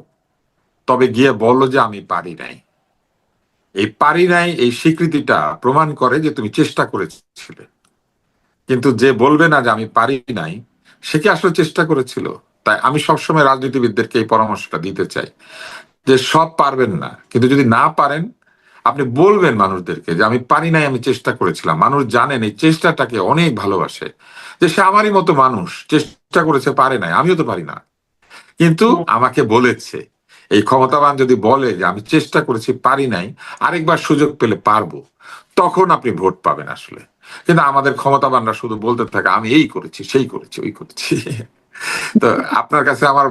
তবে গিয়ে বলো যে আমি পারি নাই। এই পারি নাই এই স্বীকৃতিটা প্রমাণ করে যে তুমি চেষ্টা করেছিলে। কিন্তু যে বলবে না যে আমি পারি নাই, সে কি আসলে চেষ্টা করেছিল? তাই আমি সবসময় রাজনীতিবিদদেরকে এই পরামর্শটা দিতে চাই যে সব পারবেন না, কিন্তু যদি না পারেন আপনি বলবেন মানুষদেরকে যে আমি পারি নাই, আমি চেষ্টা করেছিলাম। মানুষ জানেন এই চেষ্টাটাকে অনেক ভালোবাসে, যে সে আমারই মতো মানুষ, চেষ্টা করেছে, পারে নাই, আমিও তো পারি না, কিন্তু আমাকে বলেছে। এই ক্ষমতাবান যদি বলে যে আমি চেষ্টা করেছি, পারি নাই, আরেকবার সুযোগ পেলে পারবো, তখন আপনি ভোট পাবেন আসলে। কিন্তু আমাদের ক্ষমতাবানরা শুধু বলতে থাকে আমি এই করেছি, সেই করেছি, ওই করেছি। তো আপনার কাছে আমার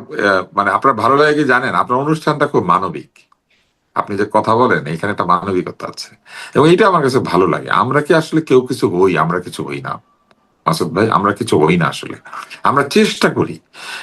মানে আপনার ভালো লাগে কি জানেন, আপনার অনুষ্ঠানটা খুব মানবিক। আপনি যে কথা বলেন এখানে একটা মানবিকতা আছে, এবং এটা আমার কাছে ভালো লাগে। আমরা কি আসলে কেউ কিছু হই? আমরা কিছু হই না মাসুদ ভাই, আমরা কিছু হই না আসলে, আমরা চেষ্টা করি,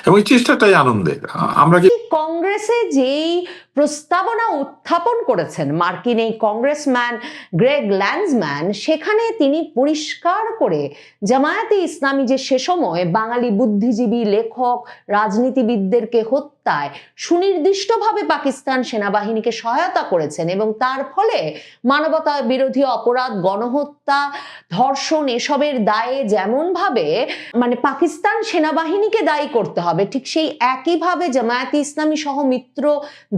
এবং এই চেষ্টাটাই আনন্দের। আমরা কি কংগ্রেসে যেই প্রস্তাবনা উত্থাপন করেছেন মার্কিন এই কংগ্রেসম্যান গ্রেগ ল্যান্ডসম্যান, সেখানে তিনি পরিষ্কার করে জামায়াতে ইসলামী যে সে সময় বাঙালি বুদ্ধিজীবী, লেখক, রাজনীতিবিদদেরকে হত্যায় সুনির্দিষ্টভাবে পাকিস্তান সেনাবাহিনীকে সহায়তা করেছেন এবং তার ফলে মানবতা বিরোধী অপরাধ, গণহত্যা, ধর্ষণ এসবের দায়ে যেমনভাবে মানে পাকিস্তান সেনাবাহিনীকে দায়ী করতে হবে, ঠিক সেই একইভাবে জামায়াতে ইসলামী সহ মিত্র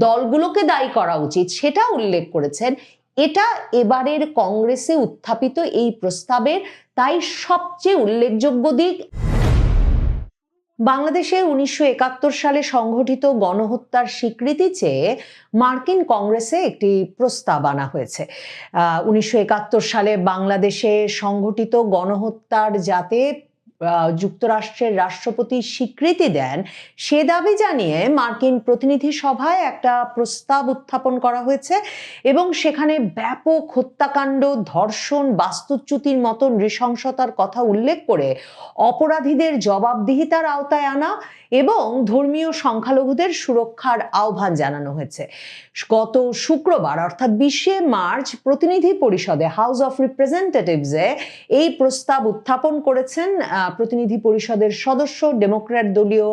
দলগুলোকে দায়ী করা উচিত, সেটা উল্লেখ করেছেন। এটা এবারের কংগ্রেসে উত্থাপিত এই প্রস্তাবের তাই সবচেয়ে উল্লেখযোগ্য দিক। বাংলাদেশে 1971 সালে সংঘটিত গণহত্যার স্বীকৃতি চেয়ে মার্কিন কংগ্রেসে একটি প্রস্তাব আনা হয়েছে। 1971 সালে বাংলাদেশে সংঘটিত গণহত্যার যাতে যুক্তরাষ্ট্রের রাষ্ট্রপতি স্বীকৃতি দেন, সে দাবি জানিয়ে মার্কিন প্রতিনিধি সভায় একটা প্রস্তাব উত্থাপন করা হয়েছে এবং সেখানে ব্যাপক হত্যাকাণ্ড, ধর্ষণ, বাস্তুচ্যুতির মতো নৃশংসতার কথা উল্লেখ করে অপরাধীদের জবাবদিহিতার আওতায় আনা এবং ধর্মীয় সংখ্যালঘুদের সুরক্ষার আহ্বান জানানো হয়েছে। গত শুক্রবার অর্থাৎ 20শে মার্চ প্রতিনিধি পরিষদে হাউস অফ রিপ্রেজেন্টেটিভসে এই প্রস্তাব উত্থাপন করেছেন প্রতিনিধি পরিষদের সদস্য ডেমোক্র্যাট দলীয়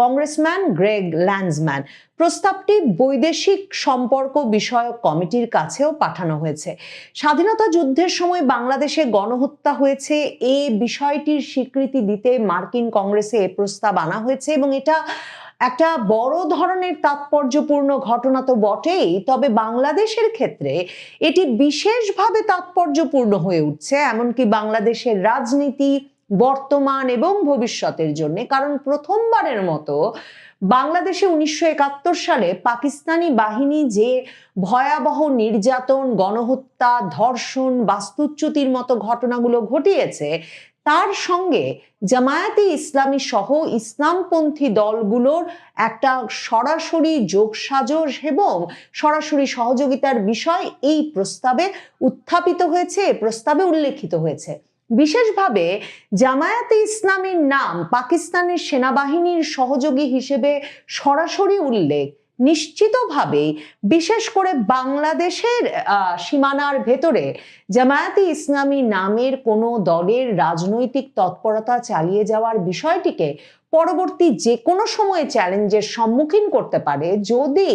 কংগ্রেসম্যান গ্রেগ ল্যান্সম্যান। প্রস্তাবটি বৈদেশিক সম্পর্ক বিষয়ক কমিটির কাছেও পাঠানো হয়েছে। স্বাধীনতা যুদ্ধের সময় বাংলাদেশে গণহত্যা হয়েছে এই বিষয়টির স্বীকৃতি দিতে মার্কিন কংগ্রেসে এ প্রস্তাব আনা হয়েছে এবং এটা একটা বড় ধরনের তাৎপর্যপূর্ণ ঘটনা তো বটেই, তবে বাংলাদেশের ক্ষেত্রে এটি বিশেষভাবে তাৎপর্যপূর্ণ হয়ে উঠছে, এমনকি বাংলাদেশের রাজনীতি বর্তমান এবং ভবিষ্যতের জন্য। কারণ প্রথমবারের মতো বাংলাদেশে 1971 সালে পাকিস্তানি বাহিনী যে ভয়াবহ নির্যাতন, গণহত্যা, ধর্ষণ, বাস্তুচ্যুতির মতো ঘটনাগুলো ঘটিয়েছে, তার সঙ্গে জামায়াতে ইসলামী সহ ইসলামপন্থী দলগুলোর একটা সরাসরি যোগসাজশ এবং সরাসরি সহযোগিতার বিষয় এই প্রস্তাবে উত্থাপিত হয়েছে, প্রস্তাবে উল্লেখিত হয়েছে। বিশেষভাবে জামায়াতে ইসলামীর নাম পাকিস্তানের সেনাবাহিনীর সহযোগী হিসেবে সরাসরি উল্লেখ নিশ্চিতভাবেই, বিশেষ করে বাংলাদেশের সীমানার ভেতরে জামায়াতে ইসলামী নামের কোনো দলের রাজনৈতিক তৎপরতা চালিয়ে যাওয়ার বিষয়টিকে পরবর্তী যে কোনো সময়ে চ্যালেঞ্জের সম্মুখীন করতে পারে, যদি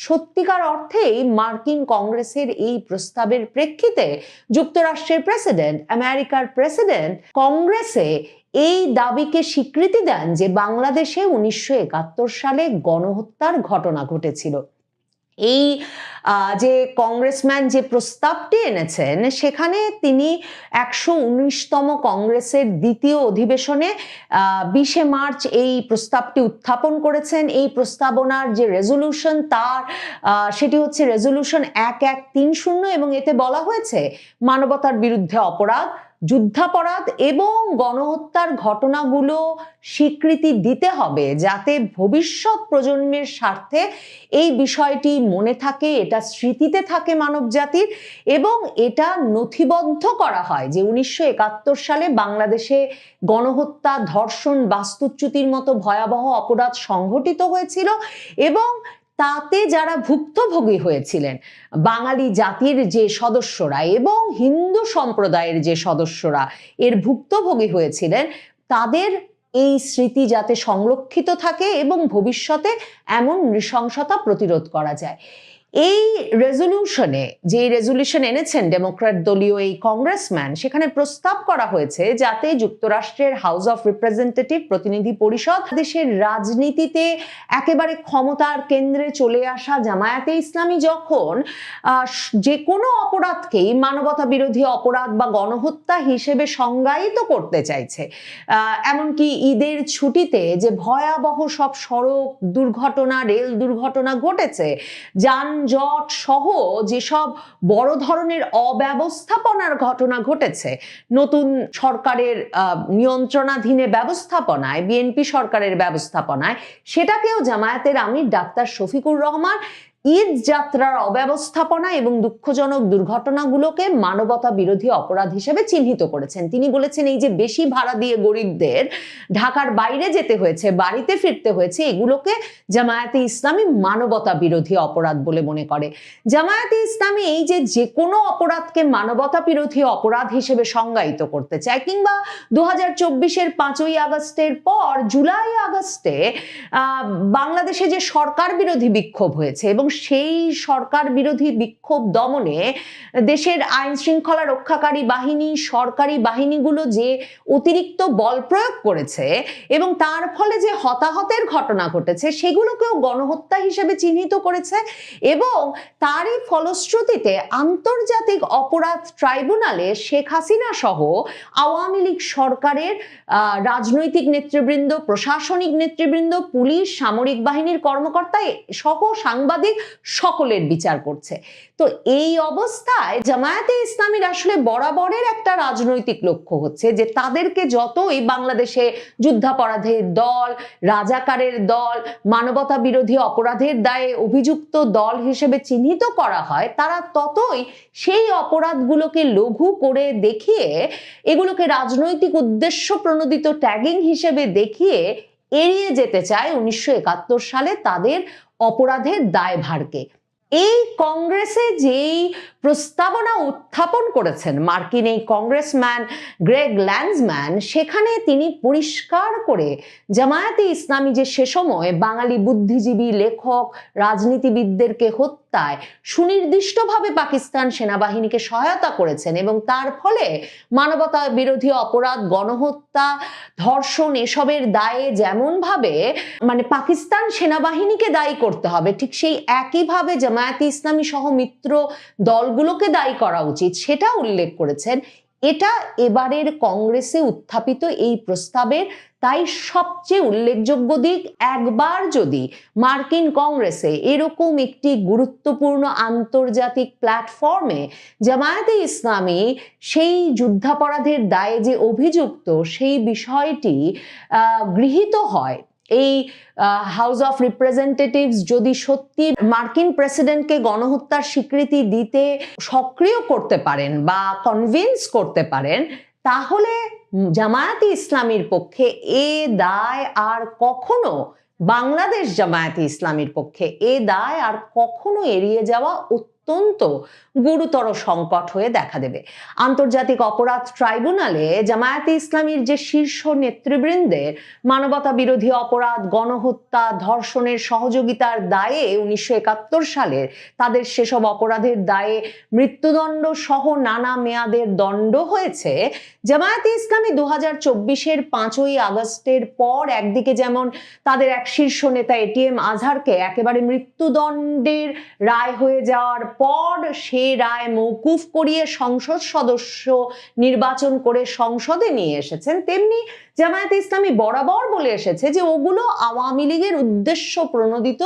সত্যিকার অর্থেই মার্কিন কংগ্রেসের এই প্রস্তাবের প্রেক্ষিতে যুক্তরাষ্ট্রের প্রেসিডেন্ট, আমেরিকার প্রেসিডেন্ট কংগ্রেসে এই দাবিকে স্বীকৃতি দেন যে বাংলাদেশে 1971 সালে গণহত্যার ঘটনা ঘটেছিল। এই যে কংগ্রেসম্যান যে প্রস্তাবটি এনেছেন, সেখানে তিনি 119তম কংগ্রেসের দ্বিতীয় অধিবেশনে 20শে মার্চ এই প্রস্তাবটি উত্থাপন করেছেন। এই প্রস্তাবনার যে রেজলিউশন, তার সেটি হচ্ছে রেজলিউশন 1130 এবং এতে বলা হয়েছে মানবতার বিরুদ্ধে অপরাধ, যুদ্ধাপরাধ এবং গণহত্যার ঘটনাগুলো স্বীকৃতি দিতে হবে, যাতে ভবিষ্যৎ প্রজন্মের স্বার্থে এই বিষয়টি মনে থাকে, এটা স্মৃতিতে থাকে মানব জাতির, এবং এটা নথিবদ্ধ করা হয় যে 1971 সালে বাংলাদেশে গণহত্যা, ধর্ষণ, বাস্তুচ্যুতির মতো ভয়াবহ অপরাধ সংঘটিত হয়েছিল এবং তাতে যারা ভুক্তভোগী হয়েছিলেন, বাঙালি জাতির যে সদস্যরা এবং হিন্দু সম্প্রদায়ের যে সদস্যরা এর ভুক্তভোগী হয়েছিলেন, তাদের এই স্মৃতি যাতে সংরক্ষিত থাকে এবং ভবিষ্যতে এমন নৃশংসতা প্রতিরোধ করা যায়। এই রেজলিউশনে, যে রেজলিউশন এনেছেন ডেমোক্র্যাট দলীয় এই কংগ্রেসম্যান, সেখানে প্রস্তাব করা হয়েছে যাতে যুক্তরাষ্ট্রের হাউস অফ রিপ্রেজেন্টেটিভ, প্রতিনিধি পরিষদ, দেশের রাজনীতিতে একেবারে ক্ষমতার কেন্দ্রে চলে আসা জামায়াতে ইসলামী যখন যে কোনো অপরাধকেই মানবতা বিরোধী অপরাধ বা গণহত্যা হিসেবে সংজ্ঞায়িত করতে চাইছে, এমনকি ঈদের ছুটিতে যে ভয়াবহ সব সড়ক দুর্ঘটনা, রেল দুর্ঘটনা ঘটেছে, যানজট সহ যেসব বড় ধরনের অব্যবস্থাপনার ঘটনা ঘটেছে, নতুন সরকারের নিয়ন্ত্রণাধীনে ব্যবস্থাপনায়, বিএনপি সরকারের ব্যবস্থাপনায়, সেটাকেও জামায়াতের আমির ডাক্তার শফিকুর রহমান ঈদ যাত্রার অব্যবস্থাপনা এবং দুঃখজনক দুর্ঘটনাগুলোকে মানবতা বিরোধী অপরাধ হিসেবে চিহ্নিত করেছেন। তিনি বলেছেন এই যে বেশি ভাড়া দিয়ে গরিবদের ঢাকার বাইরে যেতে হয়েছে, বাড়িতে ফিরতে হয়েছে, এগুলোকে জামায়াতে ইসলামী মানবতা বিরোধী অপরাধ বলে মনে করে। জামায়াতে ইসলামী এই যে কোনো অপরাধকে মানবতা বিরোধী অপরাধ হিসেবে সংজ্ঞায়িত করতে চায়, কিংবা 2024-এর 5ই আগস্টের পর জুলাই আগস্টে বাংলাদেশে যে সরকার বিরোধী বিক্ষোভ হয়েছে এবং সেই সরকার বিরোধী বিক্ষোভ দমনে দেশের আইন শৃঙ্খলা রক্ষাকারী বাহিনী, সরকারি বাহিনীগুলো যে অতিরিক্ত বল প্রয়োগ করেছে এবং তার ফলে যে হতাহতের ঘটনা ঘটেছে, সেগুলোকেও গণহত্যা হিসেবে চিহ্নিত করেছে এবং তারই ফলশ্রুতিতে আন্তর্জাতিক অপরাধ ট্রাইব্যুনালে শেখ হাসিনা সহ আওয়ামী লীগ সরকারের রাজনৈতিক নেতৃবৃন্দ, প্রশাসনিক নেতৃবৃন্দ, পুলিশ, সামরিক বাহিনীর কর্মকর্তা সহ সাংবাদিক সকলের বিচার করছে। তো এই অবস্থায় জামায়াতে ইসলামীর আসলে বরাবরের একটা রাজনৈতিক লক্ষ্য হচ্ছে যে তাদেরকে যতই বাংলাদেশে যুদ্ধাপরাধের দল, রাজাকারের দল, মানবতা বিরোধী অপরাধের দায়ে অভিযুক্ত দল হিসেবে চিহ্নিত করা হয়, তারা ততই সেই অপরাধগুলোকে লঘু করে দেখিয়ে, এগুলোকে রাজনৈতিক উদ্দেশ্য প্রণোদিত ট্যাগিং হিসেবে দেখিয়ে এড়িয়ে যেতে চায় 1971 সালে তাদের অপরাধের দায়ভারকে। এই কংগ্রেসে যেই প্রস্তাবনা উত্থাপন করেছেন মার্কিন এই কংগ্রেসম্যান গ্রেগ ল্যান্সম্যান, সেখানে তিনি পরিষ্কার করে জামায়াতে ইসলামী যে সে সময় বাঙালি বুদ্ধিজীবী, লেখক, রাজনীতিবিদদেরকে হত্যায় সুনির্দিষ্টভাবে পাকিস্তান সেনাবাহিনীকে সহায়তা করেছেন এবং তার ফলে মানবতা বিরোধী অপরাধ, গণহত্যা, ধর্ষণ এসবের দায়ে যেমনভাবে পাকিস্তান সেনাবাহিনীকে দায়ী করতে হবে, ঠিক সেই একইভাবে জামায়াতে ইসলামী সহ মিত্র দলগুলোকে দায়ী করা উচিত, সেটা উল্লেখ করেছেন। এটা এবারের কংগ্রেসে উত্থাপিত এই প্রস্তাবের তাই সবচেয়ে উল্লেখযোগ্য দিক। একবার যদি মার্কিন কংগ্রেসে এরকম একটি গুরুত্বপূর্ণ আন্তর্জাতিক প্ল্যাটফর্মে জামায়াতে ইসলামী সেই যুদ্ধাপরাধের দায়ে যে অভিযুক্ত সেই বিষয়টি গৃহীত হয়, এই হাউস অফ রিপ্রেজেন্টেটিভস যদি সত্যি মার্কিন প্রেসিডেন্টকে গণহত্যার স্বীকৃতি দিতে সক্রিয় করতে পারেন বা কনভিন্স করতে পারেন, তাহলে জামায়াতে ইসলামীর পক্ষে এ দায় আর কখনো, বাংলাদেশ জামায়াতে ইসলামীর পক্ষে এ দায় আর কখনো এড়িয়ে যাওয়া অত্যন্ত গুরুতর সংকট হয়ে দেখা দেবে। আন্তর্জাতিক অপরাধ ট্রাইব্যুনালে জামায়াতে ইসলামীর যে শীর্ষ নেতৃবৃন্দের মানবতা বিরোধী অপরাধ, গণহত্যা, ধর্ষণের সহযোগিতার দায়ে 1971 সালের তাদের সেসব অপরাধের দায়ে মৃত্যুদণ্ড সহ নানা মেয়াদের দণ্ড হয়েছে। জামায়াতে ইসলামী 2024-এর 5ই আগস্টের পর একদিকে যেমন তাদের এক শীর্ষ নেতা এটিএম আজহারকে একেবারে মৃত্যুদণ্ডের রায় হয়ে যাওয়ার পর সে রায় মওকুফ করিয়ে সংসদ সদস্য নির্বাচন করে সংসদে নিয়ে এসেছেন, তেমনি জামায়াতে ইসলামী বরাবর বলে এসেছে যে ওগুলো আওয়ামী লীগের উদ্দেশ্য প্রণোদিত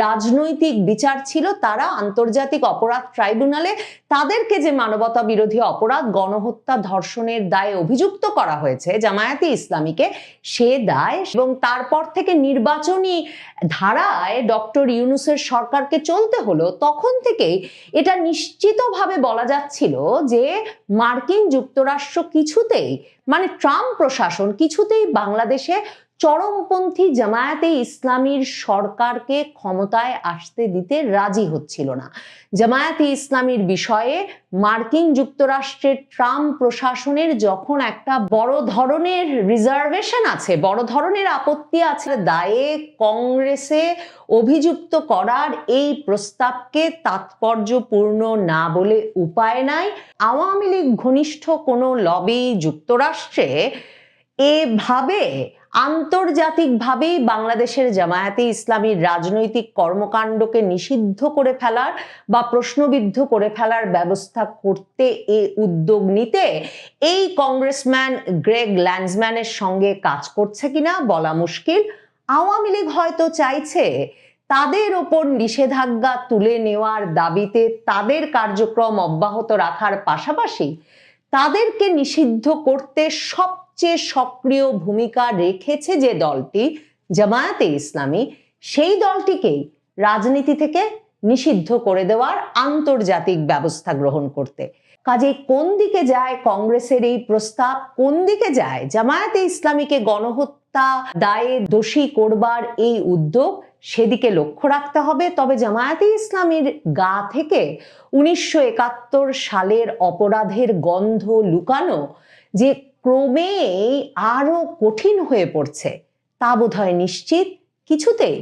রাজনৈতিক বিচার ছিল। তারা আন্তর্জাতিক অপরাধ ট্রাইব্যুনালে তাদেরকে যে মানবতা বিরোধী অপরাধ, গণহত্যা, ধর্ষণের দায়ে অভিযুক্ত করা হয়েছে জামায়াতে ইসলামীকে, সে দায় এবং তারপর থেকে নির্বাচনী ধারায় ডক্টর ইউনূসের সরকারকে চলতে হলো, তখন থেকেই এটা নিশ্চিতভাবে বলা যাচ্ছিল যে মার্কিন যুক্তরাষ্ট্র কিছুতেই, ট্রাম্প প্রশাসন কিছুতেই বাংলাদেশে চরমপন্থী জামায়াতে ইসলামীর সরকারকে ক্ষমতায় আসতে দিতে রাজি হচ্ছিল না। জামায়াতে ইসলামীর বিষয়ে মার্কিন যুক্তরাষ্ট্রের ট্রাম্প প্রশাসনের যখন একটা বড় ধরনের রিজার্ভেশন আছে, বড় ধরনের আপত্তি আছে, দায়ে কংগ্রেসে অভিযুক্ত করার এই প্রস্তাবকে তাৎপর্যপূর্ণ না বলে উপায় নাই। আওয়ামী লীগ ঘনিষ্ঠ কোনো লবি যুক্তরাষ্ট্রে এভাবে আন্তর্জাতিকভাবেই বাংলাদেশের জামায়াতে ইসলামীর রাজনৈতিক কর্মকাণ্ডকে নিষিদ্ধ করে ফেলার বা প্রশ্নবিদ্ধ করে ফেলার ব্যবস্থা করতে উদ্যোগ নিতে এই কংগ্রেসম্যান গ্রেগ ল্যান্সম্যানের সঙ্গে কাজ করছে কিনা বলা মুশকিল। আওয়ামী লীগ হয়তো চাইছে তাদের ওপর নিষেধাজ্ঞা তুলে নেওয়ার দাবিতে তাদের কার্যক্রম অব্যাহত রাখার পাশাপাশি তাদেরকে নিষিদ্ধ করতে সবচেয়ে সক্রিয় ভূমিকা রেখেছে যে দলটি জামায়াতে ইসলামী, সেই দলটিকেই রাজনীতি থেকে নিষিদ্ধ করে দেওয়ার আন্তর্জাতিক ব্যবস্থা গ্রহণ করতে। কাজেই কোন দিকে যায় কংগ্রেসের এই প্রস্তাব, কোন দিকে যায় জামায়াতে ইসলামীকে গণহত্যা দায়ে দোষী করবার এই উদ্যোগ, সেদিকে লক্ষ্য রাখতে হবে। তবে জামায়াতে ইসলামীর গা থেকে 1971 সালের অপরাধের গন্ধ লুকানো যে ক্রমে আরো কঠিন হয়ে পড়ছে তা বোধহয় নিশ্চিত কিছুতেই